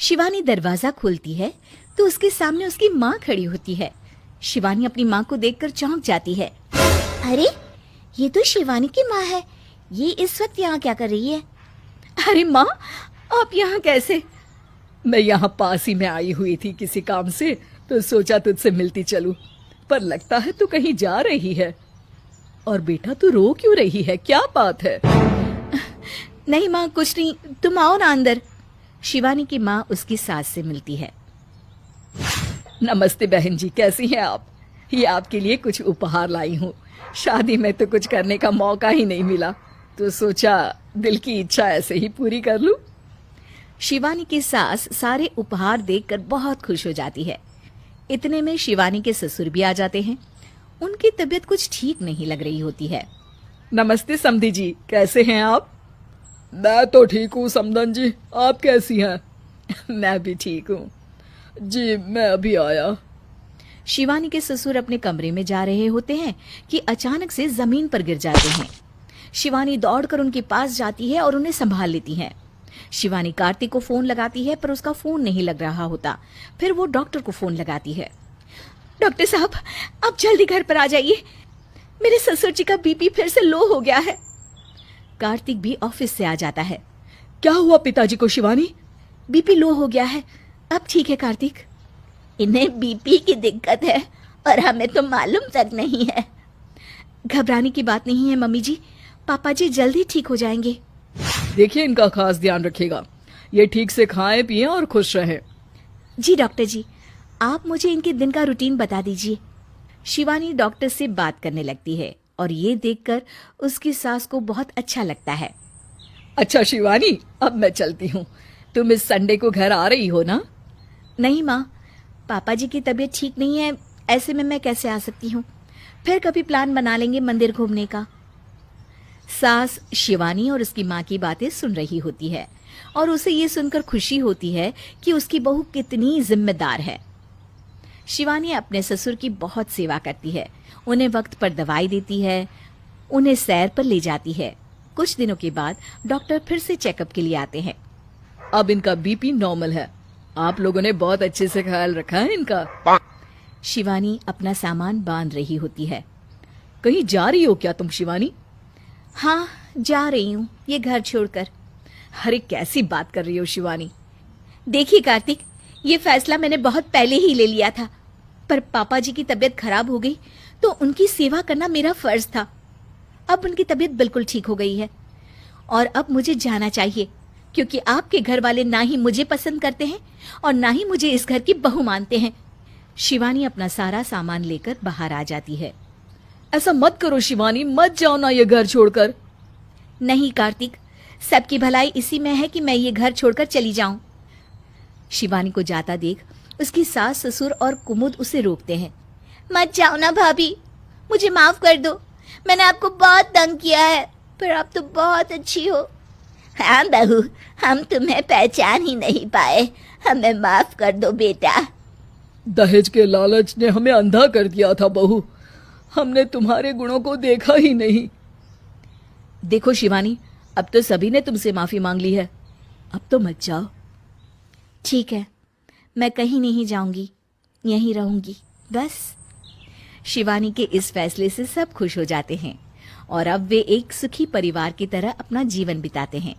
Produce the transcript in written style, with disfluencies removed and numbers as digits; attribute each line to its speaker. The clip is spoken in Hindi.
Speaker 1: शिवानी दरवाजा खोलती है तो उसके सामने उसकी माँ खड़ी होती है। शिवानी अपनी माँ को देखकर चौंक जाती है।
Speaker 2: अरे, ये तो शिवानी की माँ है। ये इस वक्त यहाँ क्या कर रही है?
Speaker 1: अरे माँ, आप यहाँ कैसे? मैं यहाँ पास ही में आई हुई थी किसी काम से, तो सोचा तुझसे मिलती चलूं, पर लगता है तू कहीं जा रही है। और बेटा, तू रो क्यों रही है? क्या बात है? नहीं माँ, कुछ नहीं, तुम आओ ना अंदर। शिवानी की माँ उसकी सास से मिलती है। नमस्ते बहन जी, कैसी हैं आप? ये आपके लिए कुछ उपहार लाई हूँ। शादी में तो कुछ करने का मौका ही नहीं मिला, तो सोचा दिल की इच्छा ऐसे ही पूरी कर लूं। शिवानी की सास सारे उपहार देखकर बहुत खुश हो जाती है। इतने में शिवानी के ससुर भी आ जाते हैं। उनकी तबीयत कुछ ठीक नहीं लग रही होती है। नमस्ते समधी जी, कैसे हैं आप?
Speaker 3: मैं तो ठीक हूँ समधन जी, आप कैसी हैं?
Speaker 1: मैं भी ठीक हूँ
Speaker 3: जी, मैं अभी आया।
Speaker 1: शिवानी के ससुर अपने कमरे में जा रहे होते हैं कि अचानक से जमीन पर गिर जाते हैं। शिवानी दौड़कर उनके पास जाती है और उन्हें संभाल लेती है। शिवानी कार्तिक को फोन लगाती है, पर उसका फोन नहीं लग रहा होता। फिर वो डॉक्टर को फोन लगाती है। डॉक्टर साहब, आप जल्दी घर पर आ जाइए, मेरे ससुर जी का बीपी फिर से लो हो गया है। कार्तिक भी ऑफिस से आ जाता है। क्या हुआ पिताजी को शिवानी? बीपी लो हो गया है, अब ठीक है कार्तिक।
Speaker 2: इन्हें बीपी की दिक्कत है और हमें तो मालूम तक नहीं है।
Speaker 1: घबराने की बात नहीं है मम्मी जी, पापा जी जल्दी ठीक हो जाएंगे।
Speaker 3: देखिए, इनका खास ध्यान रखिएगा, ये ठीक से खाएं पिएं और खुश रहें।
Speaker 1: जी डॉक्टर जी, आप मुझे इनके दिन का रूटीन बता दीजिए। शिवानी डॉक्टर से बात करने लगती है और ये देखकर उसकी सास को बहुत अच्छा लगता है। अच्छा शिवानी, अब मैं चलती हूँ। तुम इस संडे को घर आ रही हो ना? नहीं माँ, पापा जी की तबीयत ठीक नहीं है, ऐसे में मैं कैसे आ सकती हूँ? फिर कभी प्लान बना लेंगे मंदिर घूमने का। सास शिवानी और उसकी माँ की बातें सुन रही होती है और उसे ये सुनकर खुशी होती है कि उसकी बहू कितनी जिम्मेदार है। शिवानी अपने ससुर की बहुत सेवा करती है, उन्हें वक्त पर दवाई देती है, उन्हें सैर पर ले जाती है। कुछ दिनों के बाद डॉक्टर फिर से चेकअप के लिए आते हैं। अब इनका बीपी नॉर्मल है, आप लोगों ने बहुत अच्छे से ख्याल रखा है इनका। शिवानी अपना सामान बांध रही होती है। कहीं जा रही हो क्या तुम शिवानी? हाँ, जा रही हूँ, ये घर छोड़कर। अरे कैसी बात कर रही हो शिवानी? देखिए कार्तिक, ये फैसला मैंने बहुत पहले ही ले लिया था, पर पापा जी की तबीयत खराब हो गई तो उनकी सेवा करना मेरा फर्ज था। अब उनकी तबीयत बिल्कुल ठीक हो गई है और अब मुझे जाना चाहिए, क्योंकि आपके घर वाले ना ही मुझे पसंद करते हैं और ना ही मुझे इस घर की बहू मानते हैं। शिवानी अपना सारा सामान लेकर बाहर आ जाती है। ऐसा मत करो शिवानी, मत जाओ ना ये घर छोड़कर। नहीं कार्तिक, सबकी भलाई इसी में है कि मैं ये घर छोड़कर चली जाऊं। शिवानी को जाता देख उसकी सास ससुर और कुमुद उसे रोकते हैं।
Speaker 2: मत जाओ ना भाभी, मुझे माफ कर दो, मैंने आपको बहुत तंग किया है, पर आप तो बहुत अच्छी हो। हाँ बहू, हम तुम्हें पहचान ही नहीं पाए, हमें माफ कर दो बेटा।
Speaker 3: दहेज के लालच ने हमें अंधा कर दिया था बहू, हमने तुम्हारे गुणों को देखा ही नहीं।
Speaker 1: देखो शिवानी, अब तो सभी ने तुमसे माफी मांग ली है, अब तो मत जाओ। ठीक है, मैं कहीं नहीं जाऊंगी, यहीं रहूंगी बस। शिवानी के इस फैसले से सब खुश हो जाते हैं और अब वे एक सुखी परिवार की तरह अपना जीवन बिताते हैं।